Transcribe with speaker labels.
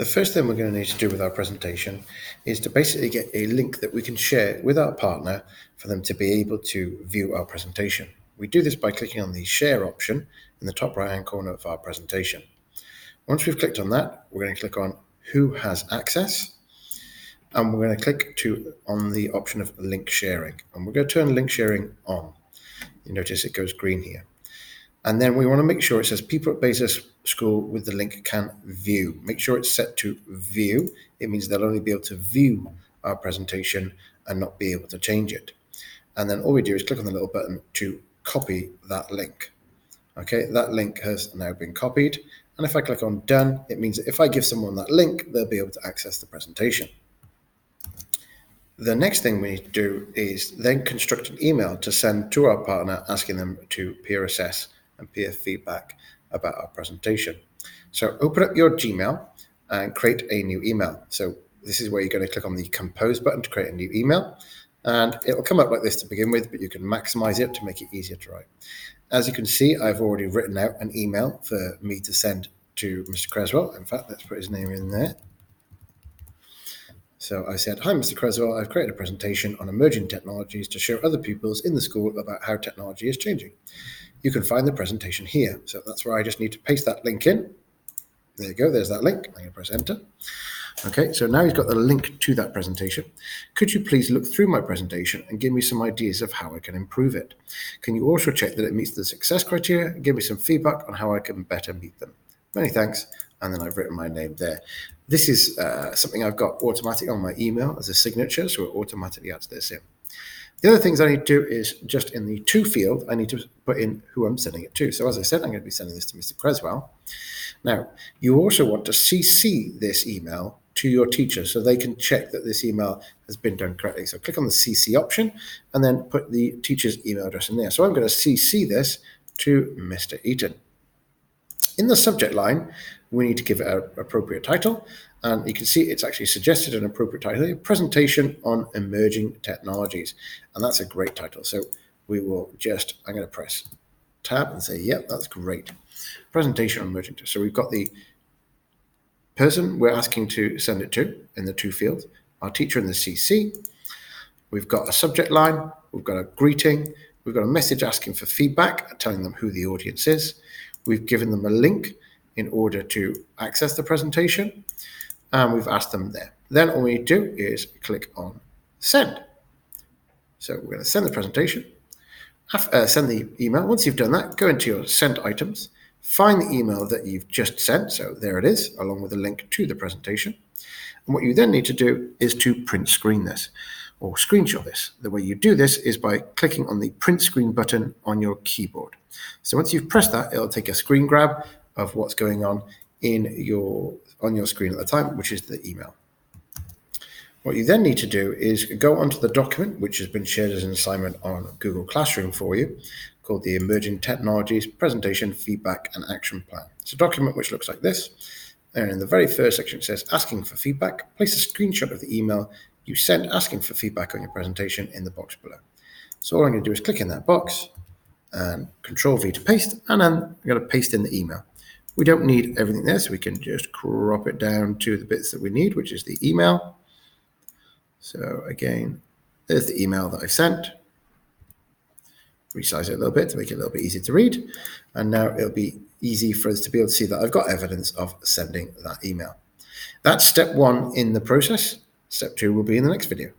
Speaker 1: The first thing we're going to need to do with our presentation is to basically get a link that we can share with our partner for them to be able to view our presentation. We do this by clicking on the share option in the top right hand corner of our presentation. Once we've clicked on that, we're going to click on who has access, and we're going to click on the option of link sharing, and we're going to turn link sharing on. You notice it goes green here. And then we want to make sure it says people at Bezos School with the link can view. Make sure it's set to view. It means they'll only be able to view our presentation and not be able to change it. And then all we do is click on the little button to copy that link. Okay, that link has now been copied. And if I click on done, it means that if I give someone that link, they'll be able to access the presentation. The next thing we need to do is then construct an email to send to our partner asking them to peer assess and peer feedback about our presentation. So open up your Gmail and create a new email. So this is where you're going to click on the compose button to create a new email, and it'll come up like this to begin with, but you can maximize it to make it easier to write. As you can see, I've already written out an email for me to send to Mr. Creswell. In fact, let's put his name in there. So I said, hi, Mr. Creswell, I've created a presentation on emerging technologies to show other pupils in the school about how technology is changing. You can find the presentation here. So that's where I just need to paste that link in. There you go, there's that link. I'm going to press enter. Okay, so now he's got the link to that presentation. Could you please look through my presentation and give me some ideas of how I can improve it? Can you also check that it meets the success criteria and give me some feedback on how I can better meet them? Many thanks. And then I've written my name there. This is something I've got automatic on my email as a signature, so it automatically adds this in. The other things I need to do is just in the to field, I need to put in who I'm sending it to. So as I said, I'm going to be sending this to Mr. Creswell. Now, you also want to CC this email to your teacher so they can check that this email has been done correctly. So click on the CC option and then put the teacher's email address in there. So I'm going to CC this to Mr. Eaton. In the subject line, we need to give it an appropriate title, and you can see it's actually suggested an appropriate title, presentation on emerging technologies, and that's a great title. So we will I'm going to press tab and say, yep, that's great. Presentation on emerging technologies. So we've got the person we're asking to send it to in the to field, our teacher in the CC. We've got a subject line, we've got a greeting, we've got a message asking for feedback, telling them who the audience is. We've given them a link in order to access the presentation, and we've asked them there. Then all we need to do is click on send. So we're going to send the presentation, send the email. Once you've done that, go into your sent items, find the email that you've just sent. So there it is, along with a link to the presentation. And what you then need to do is to print screen this or screenshot this. The way you do this is by clicking on the print screen button on your keyboard. So once you've pressed that, it'll take a screen grab of what's going on on your screen at the time, which is the email. What you then need to do is go onto the document, which has been shared as an assignment on Google Classroom for you, called the Emerging Technologies Presentation, Feedback and Action Plan. It's a document which looks like this. And in the very first section, it says asking for feedback. Place a screenshot of the email you sent asking for feedback on your presentation in the box below. So all I'm going to do is click in that box and Control V to paste, and then I'm going to paste in the email. We don't need everything there, so we can just crop it down to the bits that we need, which is the email. So again, there's the email that I've sent. Resize it a little bit to make it a little bit easier to read. And now it'll be easy for us to be able to see that I've got evidence of sending that email. That's step one in the process. Step two will be in the next video.